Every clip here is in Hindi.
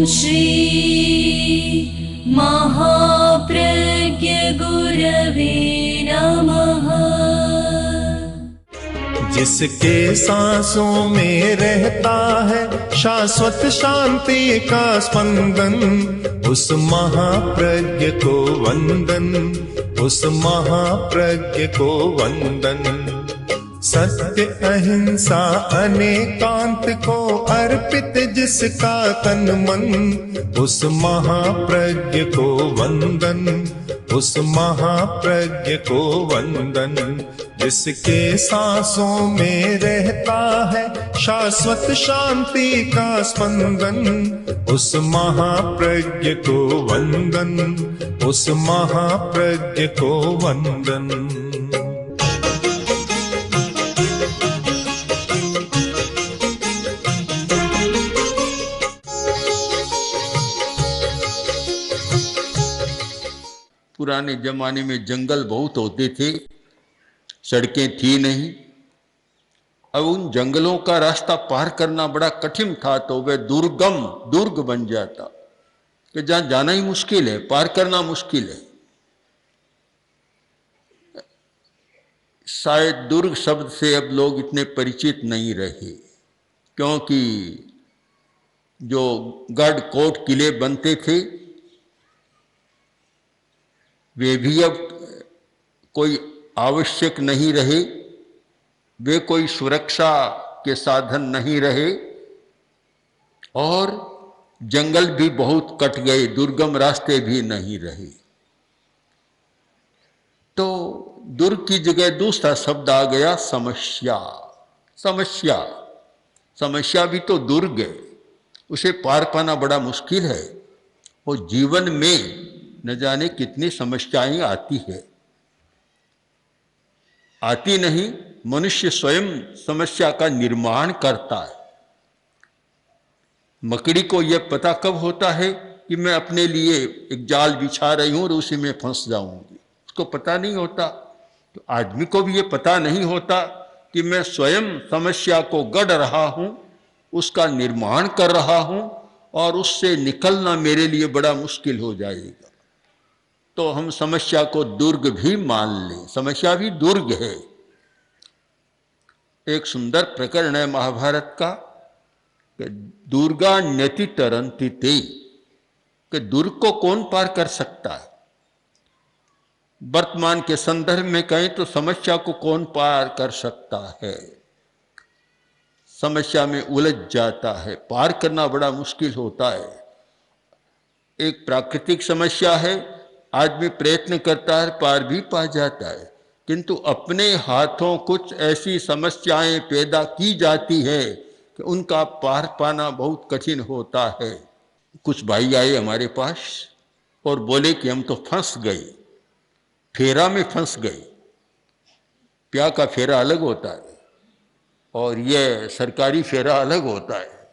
श्री महाप्रज्ञ गुरवे नमः। जिसके सांसों में रहता है शाश्वत शांति का स्पंदन, उस महाप्रज्ञ को वंदन, उस महाप्रज्ञ को वंदन। सत्य अहिंसा अनेकांत को अर्पित जिसका तन मन, उस महाप्रज्ञ को वंदन, उस महाप्रज्ञ को वंदन। जिसके सांसों में रहता है शाश्वत शांति का स्पंदन, उस महाप्रज्ञ को वंदन, उस महाप्रज्ञ को वंदन। पुराने जमाने में जंगल बहुत होते थे, सड़कें थी नहीं। अब उन जंगलों का रास्ता पार करना बड़ा कठिन था, तो वह दुर्ग बन जाता कि जहां जाना ही मुश्किल है, पार करना मुश्किल है। शायद दुर्ग शब्द से अब लोग इतने परिचित नहीं रहे, क्योंकि जो गढ़ कोट किले बनते थे वे भी अब कोई आवश्यक नहीं रहे, वे कोई सुरक्षा के साधन नहीं रहे, और जंगल भी बहुत कट गए, दुर्गम रास्ते भी नहीं रहे। तो दुर्ग की जगह दूसरा शब्द आ गया, समस्या। समस्या समस्या भी तो दुर्ग है, उसे पार पाना बड़ा मुश्किल है। और जीवन में न जाने कितनी समस्याएं आती है, आती नहीं, मनुष्य स्वयं समस्या का निर्माण करता है। मकड़ी को यह पता कब होता है कि मैं अपने लिए एक जाल बिछा रही हूं और उसी में फंस जाऊंगी, उसको पता नहीं होता। तो आदमी को भी यह पता नहीं होता कि मैं स्वयं समस्या को गढ़ रहा हूं, उसका निर्माण कर रहा हूं, और उससे निकलना मेरे लिए बड़ा मुश्किल हो जाएगा। तो हम समस्या को दुर्ग भी मान लें, समस्या भी दुर्ग है। एक सुंदर प्रकरण है महाभारत का कि दुर्गा न्यति तरंती ते, कि दुर्ग को कौन पार कर सकता है। वर्तमान के संदर्भ में कहें तो समस्या को कौन पार कर सकता है। समस्या में उलझ जाता है, पार करना बड़ा मुश्किल होता है। एक प्राकृतिक समस्या है, आदमी प्रयत्न करता है, पार भी पा जाता है, किंतु अपने हाथों कुछ ऐसी समस्याएं पैदा की जाती है कि उनका पार पाना बहुत कठिन होता है। कुछ भाई आए हमारे पास और बोले कि हम तो फंस गए, फेरा में फंस गए। प्याह का फेरा अलग होता है और यह सरकारी फेरा अलग होता है।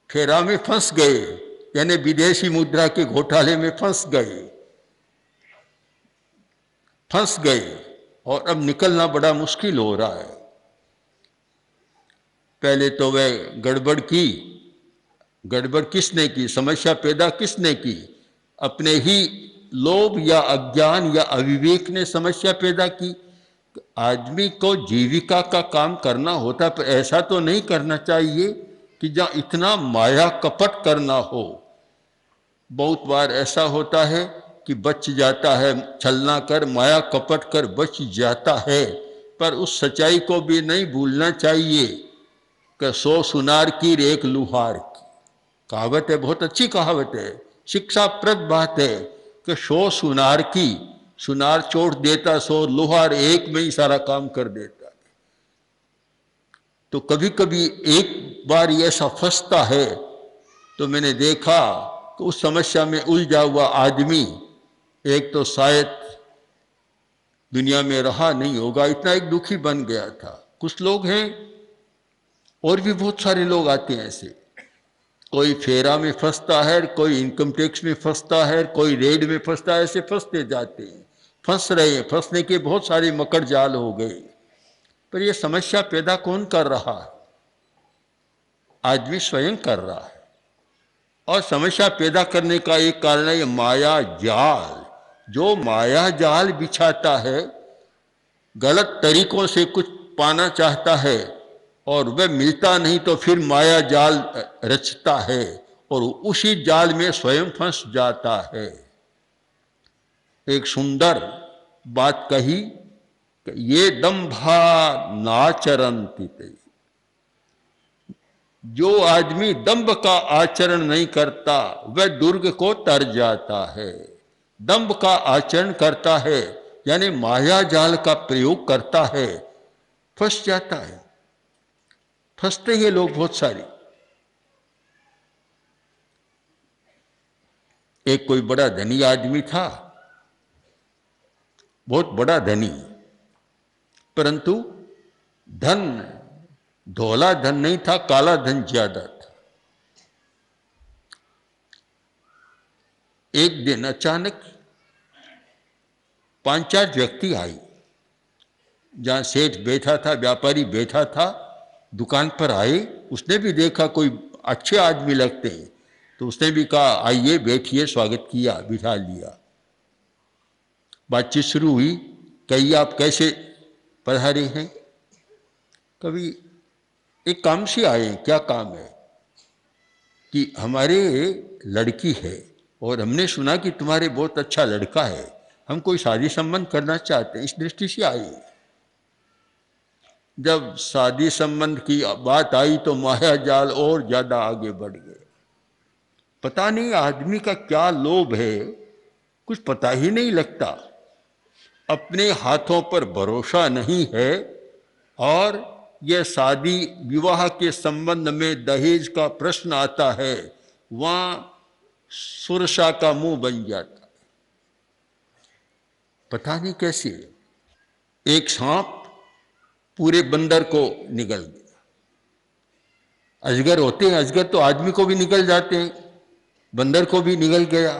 फेरा में फंस गए यानी विदेशी मुद्रा के घोटाले में फंस गए और अब निकलना बड़ा मुश्किल हो रहा है। पहले तो वह गड़बड़ किसने की, समस्या पैदा किसने की? अपने ही लोभ या अज्ञान या अविवेक ने समस्या पैदा की। आदमी को जीविका का काम करना होता है, पर ऐसा तो नहीं करना चाहिए कि जहाँ इतना माया कपट करना हो। बहुत बार ऐसा होता है कि बच जाता है, छलना कर माया कपट कर बच जाता है, पर उस सच्चाई को भी नहीं भूलना चाहिए कि 100 सुनार की एक लुहार की। कहावत है, बहुत अच्छी कहावत है, शिक्षाप्रद बात है कि 100 सुनार की, सुनार चोट देता 100 लोहार एक में ही सारा काम कर देता है। तो कभी कभी एक बार ये ऐसा फंसता है तो मैंने देखा कि उस समस्या में उलझा हुआ आदमी एक तो शायद दुनिया में रहा नहीं होगा, इतना एक दुखी बन गया था। कुछ लोग हैं और भी बहुत सारे लोग आते हैं ऐसे, कोई फेरा में फंसता है, कोई इनकम टैक्स में फंसता है, कोई रेड में फंसता है, ऐसे फंसते जाते हैं, फंस रहे हैं। फंसने के बहुत सारे मकड़ जाल हो गए। पर यह समस्या पैदा कौन कर रहा है? आदमी स्वयं कर रहा है। और समस्या पैदा करने का एक कारण है ये माया जाल। जो माया जाल बिछाता है, गलत तरीकों से कुछ पाना चाहता है और वह मिलता नहीं तो फिर माया जाल रचता है और उसी जाल में स्वयं फंस जाता है। एक सुंदर बात कही कि ये दंभा नाचरन्ति ते। जो आदमी दंभ का आचरण नहीं करता वह दुर्ग को तर जाता है। दंभ का आचरण करता है यानी माया जाल का प्रयोग करता है, फंस जाता है। फंसते हैं लोग बहुत सारे। एक कोई बड़ा धनी आदमी था, बहुत बड़ा धनी, परंतु धन धोला धन नहीं था, काला धन ज्यादा था। एक दिन अचानक 5-4 व्यक्ति आए, जहां सेठ बैठा था, व्यापारी बैठा था, दुकान पर आए। उसने भी देखा कोई अच्छे आदमी लगते हैं तो उसने भी कहा आइए बैठिए, स्वागत किया, बिठा लिया। बातचीत शुरू हुई। कहिए आप कैसे पधारे हैं? कभी एक काम से आए हैं। क्या काम है? कि हमारे लड़की है और हमने सुना कि तुम्हारे बहुत अच्छा लड़का है, हम कोई शादी संबंध करना चाहते हैं, इस दृष्टि से आए। जब शादी संबंध की बात आई तो माया जाल और ज्यादा आगे बढ़ गए। पता नहीं आदमी का क्या लोभ है, कुछ पता ही नहीं लगता। अपने हाथों पर भरोसा नहीं है और यह शादी विवाह के संबंध में दहेज का प्रश्न आता है, वहां सुरसा का मुंह बन जाता है। पता नहीं कैसे एक सांप पूरे बंदर को निगल गया। अजगर होते हैं, अजगर तो आदमी को भी निगल जाते हैं, बंदर को भी निगल गया।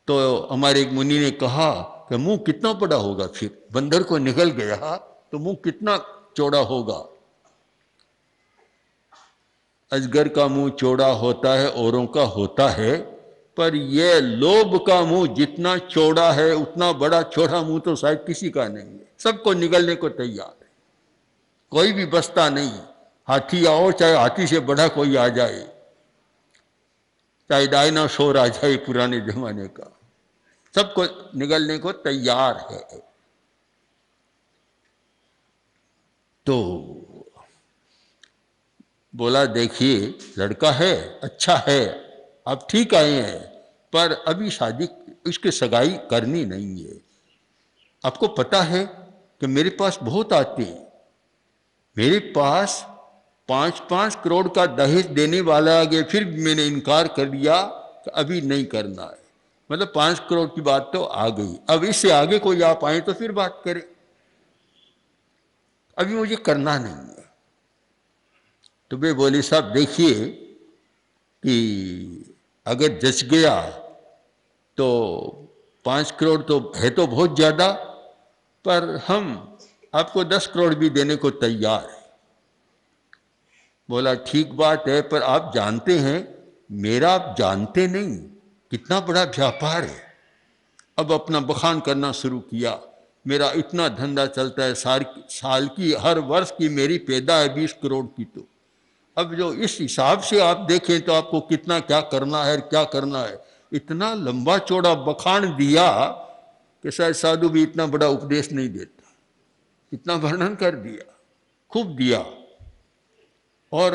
तो हमारे एक मुनि ने कहा कि मुंह कितना बड़ा होगा, फिर बंदर को निगल गया तो मुंह कितना चौड़ा होगा। अजगर का मुंह चौड़ा होता है, औरों का होता है, पर यह लोभ का मुंह जितना चौड़ा है उतना बड़ा चौड़ा मुंह तो शायद किसी का नहीं है। सबको निगलने को तैयार है, कोई भी बसता नहीं। हाथी आओ, चाहे हाथी से बड़ा कोई आ जाए, चाहे डायनासोर आ जाए पुराने जमाने का, सबको निगलने को तैयार है। तो बोला देखिए लड़का है, अच्छा है, आप ठीक आए हैं, पर अभी शादी इसकी सगाई करनी नहीं है। आपको पता है कि मेरे पास बहुत आते हैं, मेरे पास 5-5 करोड़ का दहेज देने वाला आ गया, फिर भी मैंने इनकार कर दिया कि अभी नहीं करना है। मतलब 5 करोड़ की बात तो आ गई, अब इससे आगे कोई आप आए तो फिर बात करें, अभी मुझे करना नहीं है। तो वे बोले साहब देखिए कि अगर जच गया तो 5 करोड़ तो है तो बहुत ज़्यादा, पर हम आपको 10 करोड़ भी देने को तैयार है। बोला ठीक बात है, पर आप जानते हैं मेरा, आप जानते नहीं कितना बड़ा व्यापार है। अब अपना बखान करना शुरू किया, मेरा इतना धंधा चलता है, साल की हर वर्ष की मेरी पैदा है 20 करोड़ की। तो अब जो इस हिसाब से आप देखें तो आपको कितना क्या करना है, क्या करना है। इतना लंबा चौड़ा बखान दिया कि शायद साधु भी इतना बड़ा उपदेश नहीं देता, इतना वर्णन कर दिया, खूब दिया। और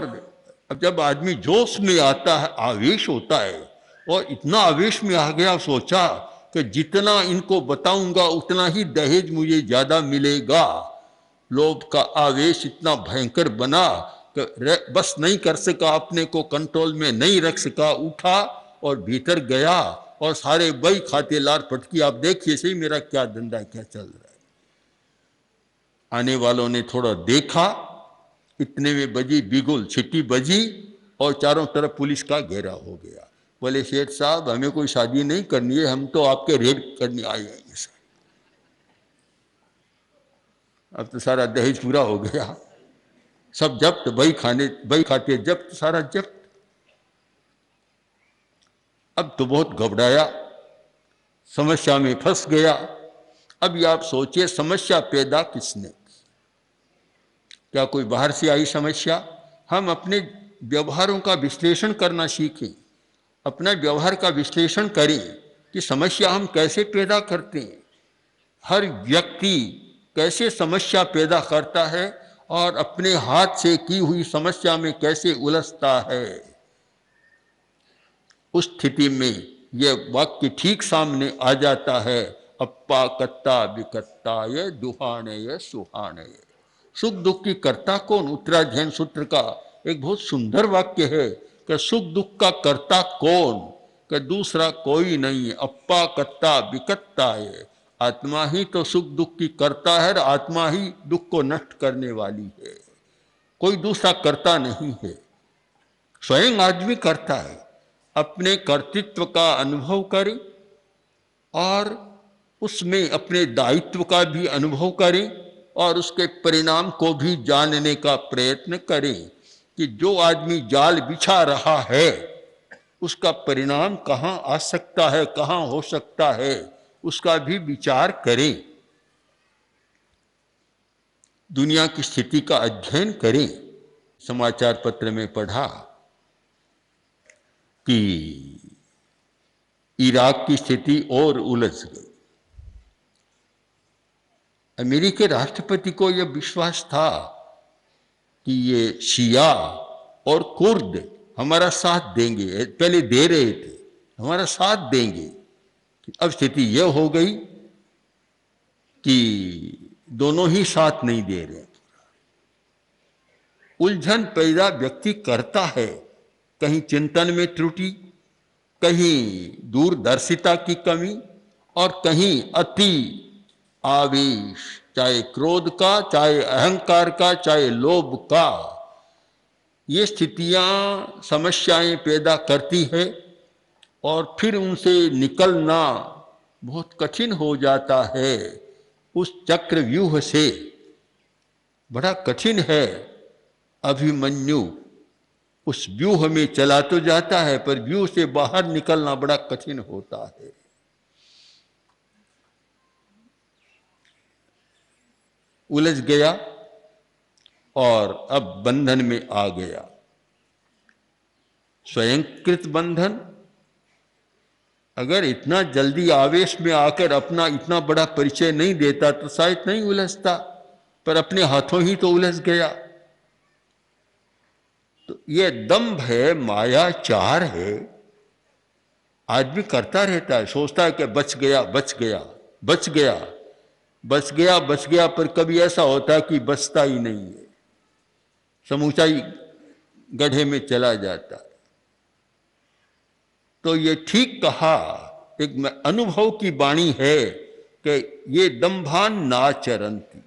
अब जब आदमी जोश में आता है, आवेश होता है, और इतना आवेश में आ गया, सोचा कि जितना इनको बताऊंगा उतना ही दहेज मुझे ज्यादा मिलेगा। लोभ का आवेश इतना भयंकर बना कि बस नहीं कर सका, अपने को कंट्रोल में नहीं रख सका, उठा और भीतर गया और सारे बही खाते लार पटकी। आप देखिए सही मेरा क्या धंधा, क्या चल रहा है। आने वालों ने थोड़ा देखा, इतने में बजी बिगुल, छिट्टी बजी और चारों तरफ पुलिस का घेरा हो गया। बोले शेठ साहब हमें कोई शादी नहीं करनी है, हम तो आपके रेड करने आए हैं। अब तो सारा दहेज पूरा हो गया, सब जब्त, बही खाते जब्त, सारा जब्त। अब तो बहुत घबराया, समस्या में फंस गया। अब ये आप सोचिए, समस्या पैदा किसने की? क्या कोई बाहर से आई समस्या? हम अपने व्यवहारों का विश्लेषण करना सीखें, अपना व्यवहार का विश्लेषण करें कि समस्या हम कैसे पैदा करते हैं। हर व्यक्ति कैसे समस्या पैदा करता है और अपने हाथ से की हुई समस्या में कैसे उलझता है। उस स्थिति में यह वाक्य ठीक सामने आ जाता है, अप्पा कत्ता विकत्ताय दुहाणय सुहाणय। सुख दुख की कर्ता कौन? उत्तराध्ययन सूत्र का एक बहुत सुंदर वाक्य है कि सुख दुख का कर्ता कौन? कि दूसरा कोई नहीं है। अप्पा कत्ता विकत्ताय, आत्मा ही तो सुख दुख की कर्ता है और आत्मा ही दुख को नष्ट करने वाली है। कोई दूसरा कर्ता नहीं है, स्वयं आदमी करता है। अपने कर्तृत्व का अनुभव करें और उसमें अपने दायित्व का भी अनुभव करें और उसके परिणाम को भी जानने का प्रयत्न करें कि जो आदमी जाल बिछा रहा है उसका परिणाम कहाँ आ सकता है, कहाँ हो सकता है, उसका भी विचार करें। दुनिया की स्थिति का अध्ययन करें। समाचार पत्र में पढ़ा कि इराक की स्थिति और उलझ गई। अमेरिकी राष्ट्रपति को यह विश्वास था कि ये शिया और कुर्द हमारा साथ देंगे, पहले दे रहे थे, हमारा साथ देंगे। अब स्थिति यह हो गई कि दोनों ही साथ नहीं दे रहे। उलझन पैदा व्यक्ति करता है, कहीं चिंतन में त्रुटि, कहीं दूरदर्शिता की कमी और कहीं अति आवेश, चाहे क्रोध का, चाहे अहंकार का, चाहे लोभ का। ये स्थितियां समस्याएं पैदा करती है और फिर उनसे निकलना बहुत कठिन हो जाता है। उस चक्रव्यूह से बड़ा कठिन है। अभिमन्यु उस व्यूह में चला तो जाता है पर व्यूह से बाहर निकलना बड़ा कठिन होता है। उलझ गया और अब बंधन में आ गया। स्वयंकृत बंधन। अगर इतना जल्दी आवेश में आकर अपना इतना बड़ा परिचय नहीं देता तो शायद नहीं उलझता, पर अपने हाथों ही तो उलझ गया। तो ये दंभ है, मायाचार है। आदमी करता रहता है, सोचता है कि बच गया बच गया बच गया बच गया बच गया, पर कभी ऐसा होता है कि बचता ही नहीं है, समूचा ही गड्ढे में चला जाता है। तो ये ठीक कहा, एक अनुभव की वाणी है कि ये दंभान नाचरंती,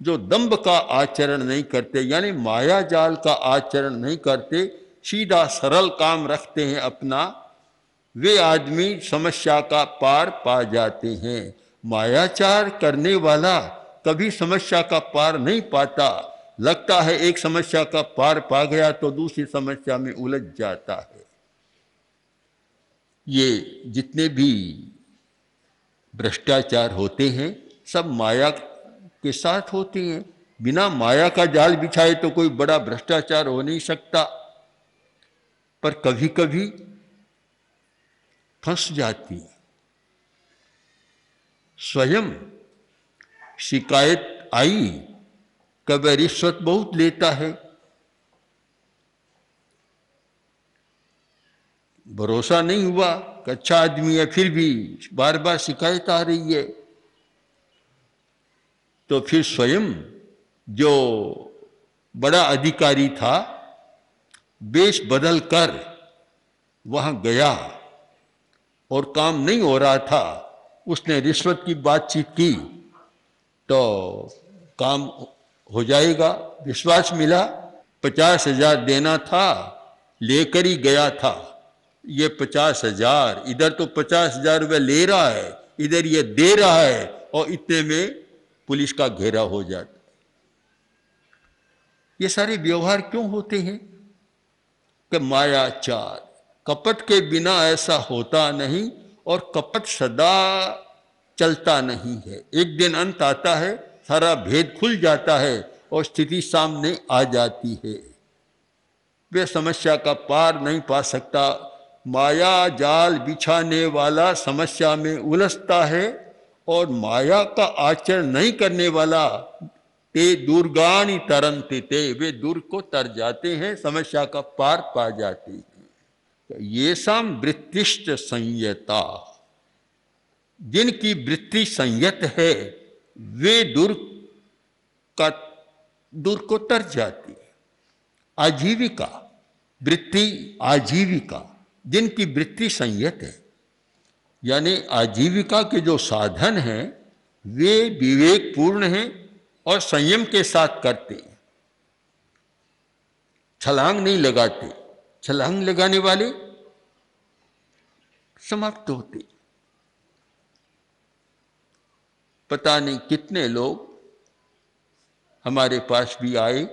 जो दंभ का आचरण नहीं करते, यानी माया जाल का आचरण नहीं करते, सीधा सरल काम रखते हैं अपना, वे आदमी समस्या का पार पा जाते हैं। मायाचार करने वाला कभी समस्या का पार नहीं पाता। लगता है एक समस्या का पार पा गया तो दूसरी समस्या में उलझ जाता है। ये जितने भी भ्रष्टाचार होते हैं सब माया के साथ होते हैं। बिना माया का जाल बिछाए तो कोई बड़ा भ्रष्टाचार हो नहीं सकता, पर कभी कभी फंस जाती है। स्वयं शिकायत आई कि वह रिश्वत बहुत लेता है, भरोसा नहीं हुआ कि अच्छा आदमी है, फिर भी बार बार शिकायत आ रही है। तो फिर स्वयं जो बड़ा अधिकारी था वेश बदल कर वहां गया और काम नहीं हो रहा था। उसने रिश्वत की बातचीत की तो काम हो जाएगा, विश्वास मिला। 50,000 देना था, लेकर ही गया था। ये 50,000, इधर तो 50,000 रुपये ले रहा है, इधर ये दे रहा है, और इतने में पुलिस का घेरा हो जाता। ये सारे व्यवहार क्यों होते हैं? कि मायाचार, कपट के बिना ऐसा होता नहीं, और कपट सदा चलता नहीं है। एक दिन अंत आता है, सारा भेद खुल जाता है और स्थिति सामने आ जाती है। वे समस्या का पार नहीं पा सकता। माया जाल बिछाने वाला समस्या में उलझता है, और माया का आचरण नहीं करने वाला ते दुर्गानि तरन्ति ते, वे दूर को तर जाते हैं, समस्या का पार पा जाते हैं। ये साम वृत्तिष्ठ संयता, जिनकी वृत्ति संयत है वे दूर को तर जाती है। आजीविका वृत्ति, आजीविका जिनकी वृत्ति संयत है, यानी आजीविका के जो साधन हैं वे विवेक पूर्ण हैं और संयम के साथ करते हैं, छलांग नहीं लगाते। छलांग लगाने वाले समाप्त होते। पता नहीं कितने लोग हमारे पास भी आए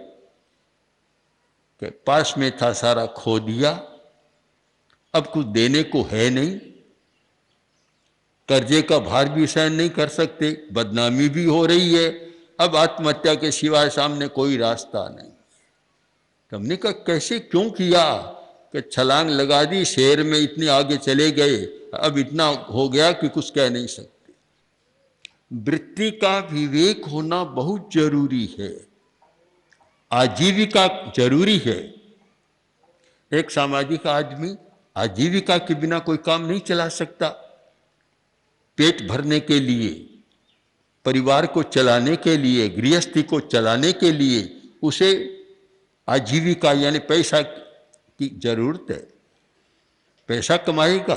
कि पास में था, सारा खो दिया, अब कुछ देने को है नहीं, कर्जे का भार भी सहन नहीं कर सकते, बदनामी भी हो रही है, अब आत्महत्या के सिवाय सामने कोई रास्ता नहीं। तो हमने कहा कैसे, क्यों किया? कि छलांग लगा दी, शेर में इतने आगे चले गए, अब इतना हो गया कि कुछ कह नहीं सकते। वृत्ति का विवेक होना बहुत जरूरी है, आजीविका जरूरी है। एक सामाजिक आदमी आजीविका के बिना कोई काम नहीं चला सकता। पेट भरने के लिए, परिवार को चलाने के लिए, गृहस्थी को चलाने के लिए उसे आजीविका यानी पैसा की जरूरत है। पैसा कमाएगा,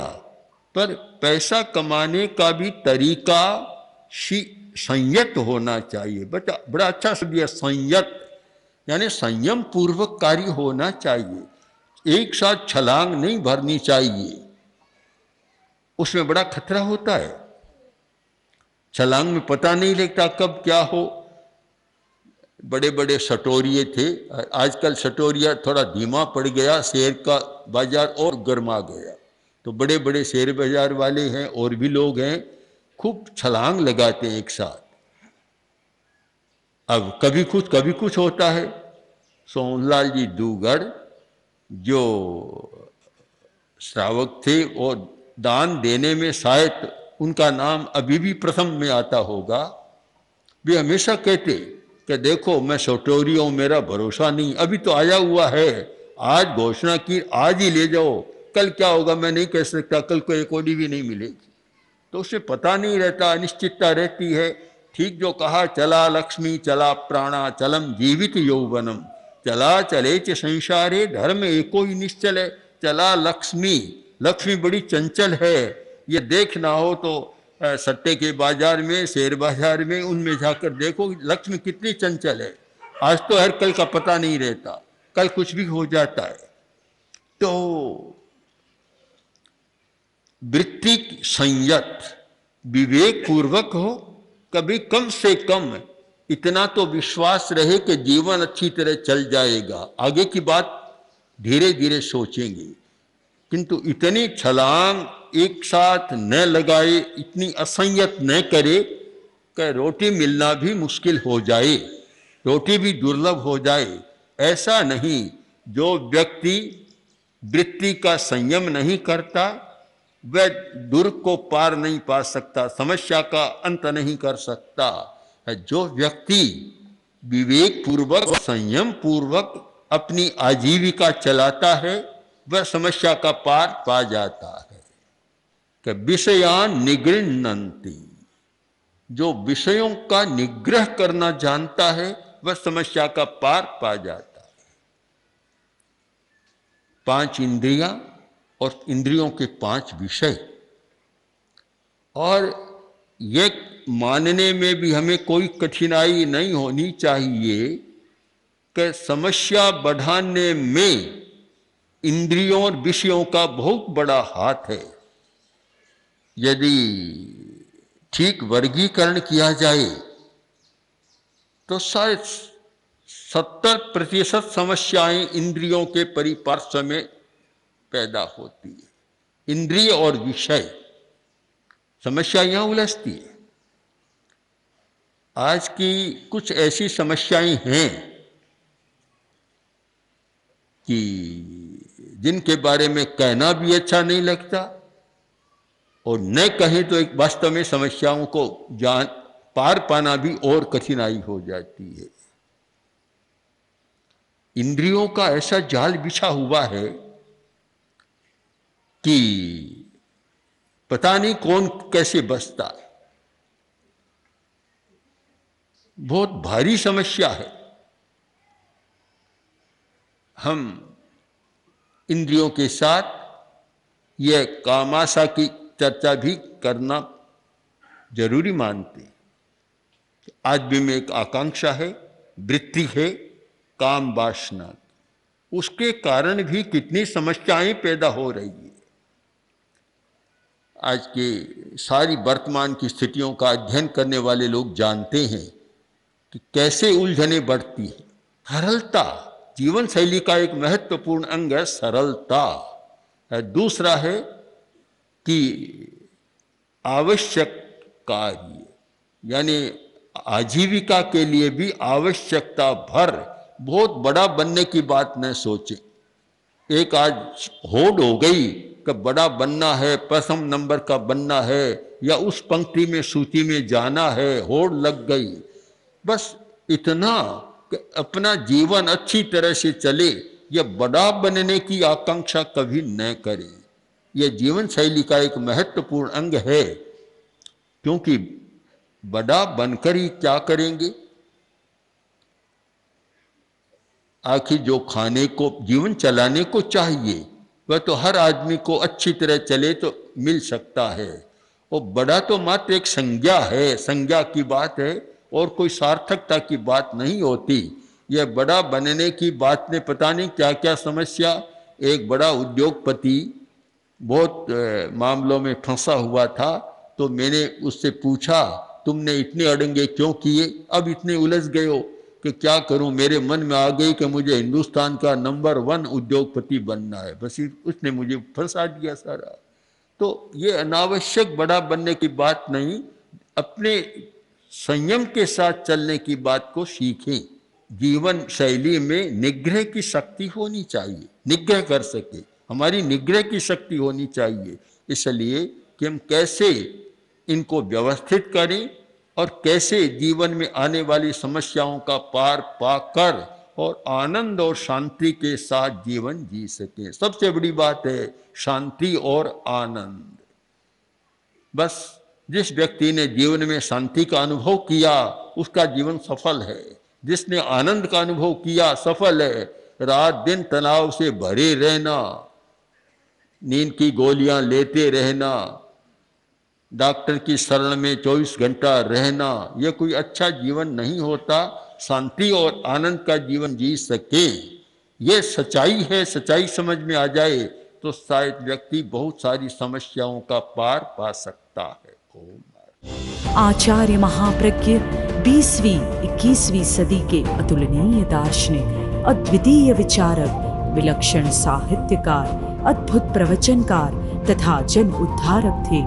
पर पैसा कमाने का भी तरीका संयत होना चाहिए। बड़ा अच्छा शब्द है संयत, यानी संयम पूर्वक कार्य होना चाहिए। एक साथ छलांग नहीं भरनी चाहिए, उसमें बड़ा खतरा होता है। छलांग में पता नहीं लगता कब क्या हो। बड़े बड़े सटोरिये थे, आजकल सटोरिया थोड़ा धीमा पड़ गया, शेयर का बाजार और गर्मा गया। तो बड़े बड़े शेयर बाजार वाले हैं और भी लोग हैं, खूब छलांग लगाते हैं एक साथ। अब कभी कुछ होता है। सोहनलाल जी दूगढ़ जो श्रावक थे और दान देने में शायद उनका नाम अभी भी प्रथम में आता होगा, वे हमेशा कहते कि देखो मैं सटोरी हूँ, मेरा भरोसा नहीं, अभी तो आया हुआ है, आज घोषणा की, आज ही ले जाओ, कल क्या होगा मैं नहीं कह सकता, कल को एक कौड़ी भी नहीं मिलेगी। तो उसे पता नहीं रहता, अनिश्चितता रहती है। ठीक जो कहा, चला लक्ष्मी चला प्राणा चलम जीवित यौवनम, चला चले च संसारे धर्म एको ही निश्चल है। चला लक्ष्मी, लक्ष्मी बड़ी चंचल है, ये देखना हो तो सट्टे के बाजार में, शेयर बाजार में, उनमें जाकर देखो लक्ष्मी कितनी चंचल है। आज तो हर कल का पता नहीं रहता, कल कुछ भी हो जाता है। तो वृत्ति संयत, विवेक पूर्वक हो, कभी कम से कम इतना तो विश्वास रहे कि जीवन अच्छी तरह चल जाएगा, आगे की बात धीरे धीरे सोचेंगे। किंतु इतनी छलांग एक साथ न लगाए, इतनी असंयत न करे कि रोटी मिलना भी मुश्किल हो जाए, रोटी भी दुर्लभ हो जाए। ऐसा नहीं। जो व्यक्ति वृत्ति का संयम नहीं करता वह दुर् को पार नहीं पा सकता, समस्या का अंत नहीं कर सकता। जो व्यक्ति विवेक पूर्वक, संयम पूर्वक अपनी आजीविका चलाता है वह समस्या का पार पा जाता है। कि विषयान निगृह्णन्ति, जो विषयों का निग्रह करना जानता है वह समस्या का पार पा जाता है। 5 इंद्रियां और इंद्रियों के 5 विषय, और ये मानने में भी हमें कोई कठिनाई नहीं होनी चाहिए कि समस्या बढ़ाने में इंद्रियों और विषयों का बहुत बड़ा हाथ है। यदि ठीक वर्गीकरण किया जाए तो शायद 70% समस्याएं इंद्रियों के परिपार्श्व में पैदा होती है। इंद्रिय और विषय, समस्या यहाँ उलझती है। आज की कुछ ऐसी समस्याएं हैं कि जिनके बारे में कहना भी अच्छा नहीं लगता और न कहें तो एक वास्तव में समस्याओं को पार पाना भी और कठिनाई हो जाती है। इंद्रियों का ऐसा जाल बिछा हुआ है कि पता नहीं कौन कैसे बचता है। बहुत भारी समस्या है। हम इंद्रियों के साथ यह कामाशा की चर्चा भी करना जरूरी मानते हैं। आज भी में एक आकांक्षा है, वृत्ति है काम वासना, उसके कारण भी कितनी समस्याएं पैदा हो रही है। आज के सारी वर्तमान की स्थितियों का अध्ययन करने वाले लोग जानते हैं कि कैसे उलझने बढ़ती है। सरलता जीवन शैली का एक महत्वपूर्ण अंग है, सरलता। दूसरा है कि आवश्यक कार्य, यानी आजीविका के लिए भी आवश्यकता भर बहुत बड़ा बनने की बात न सोचे। एक आज होड़ हो गई कि बड़ा बनना है, प्रथम नंबर का बनना है या उस पंक्ति में सूची में जाना है, होड़ लग गई। बस इतना कि अपना जीवन अच्छी तरह से चले, यह बड़ा बनने की आकांक्षा कभी न करें। यह जीवन शैली का एक महत्वपूर्ण अंग है, क्योंकि बड़ा बनकर ही क्या करेंगे। आखिर जो खाने को, जीवन चलाने को चाहिए वह तो हर आदमी को अच्छी तरह चले तो मिल सकता है। और बड़ा तो मात्र एक संज्ञा है, संज्ञा की बात है और कोई सार्थकता की बात नहीं होती। यह बड़ा बनने की बात ने पता नहीं क्या क्या समस्या। एक बड़ा उद्योगपति बहुत मामलों में फंसा हुआ था, तो मैंने उससे पूछा तुमने इतने अड़ंगे क्यों किए, अब इतने उलझ गए हो कि क्या करूं। मेरे मन में आ गई कि मुझे हिंदुस्तान का नंबर 1 उद्योगपति बनना है, बस उसने मुझे फंसा दिया सारा। तो ये अनावश्यक बड़ा बनने की बात नहीं, अपने संयम के साथ चलने की बात को सीखें। जीवन शैली में निग्रह की शक्ति होनी चाहिए, निग्रह कर सके, हमारी निग्रह की शक्ति होनी चाहिए। इसलिए कि हम कैसे इनको व्यवस्थित करें और कैसे जीवन में आने वाली समस्याओं का पार पाकर और आनंद और शांति के साथ जीवन जी सकें। सबसे बड़ी बात है शांति और आनंद। बस जिस व्यक्ति ने जीवन में शांति का अनुभव किया उसका जीवन सफल है। जिसने आनंद का अनुभव किया सफल है। रात दिन तनाव से भरे रहना, नींद की गोलियां लेते रहना, डॉक्टर की शरण में 24 घंटा रहना, यह कोई अच्छा जीवन नहीं होता। शांति और आनंद का जीवन जी सके, यह सच्चाई है। सच्चाई समझ में आ जाए तो शायद व्यक्ति बहुत सारी समस्याओं का पार पा सकता है। आचार्य महाप्रज्ञ 20वीं 21वीं सदी के अतुलनीय दार्शनिक, अद्वितीय विचारक, विलक्षण साहित्यकार, अद्भुत प्रवचनकार तथा जन उद्धारक थे।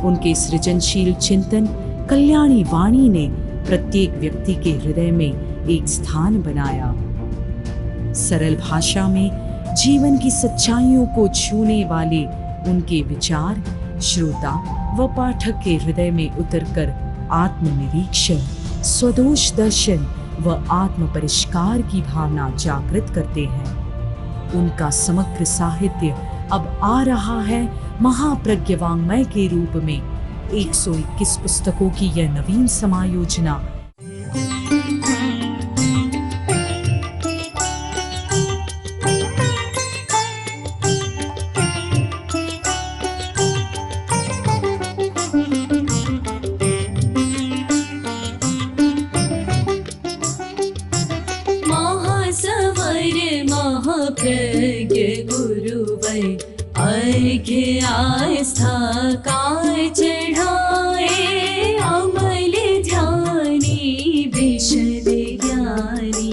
उनके सृजनशील चिंतन कल्याणी वाणी ने प्रत्येक व्यक्ति के हृदय में एक स्थान बनाया। सरल भाषा में जीवन की सच्चाइयों को छूने वाले उनके विचार श्रोता व पाठक के हृदय में उतरकर आत्मनिरीक्षण, स्वदोष दर्शन व आत्म परिष्कार की भावना जागृत करते हैं। उनका समग्र साहित्य अब आ रहा है महाप्रज्ञ वाङ्मय के रूप में 121 पुस्तकों की यह नवीन समायोजना। महाप्रज्ञ गुरुवै अर्घ्य आस्था काय चढ़ाए, अमल ध्यानी विशद ज्ञानी,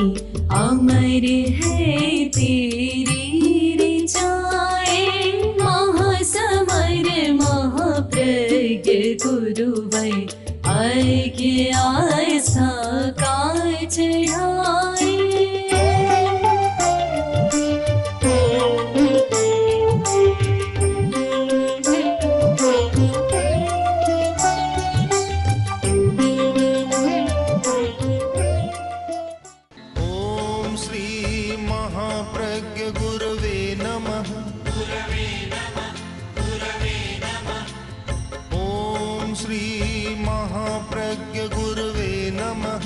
अमर है तेरी ऋचाए। अर्घ्य आस्था काय चढ़ाए। ओम श्री महाप्रज्ञ गुरवे नमः। ओम श्री महाप्रज्ञ गुरवे नमः।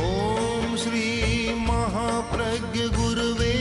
ओम श्री महाप्रज्ञ गुरवे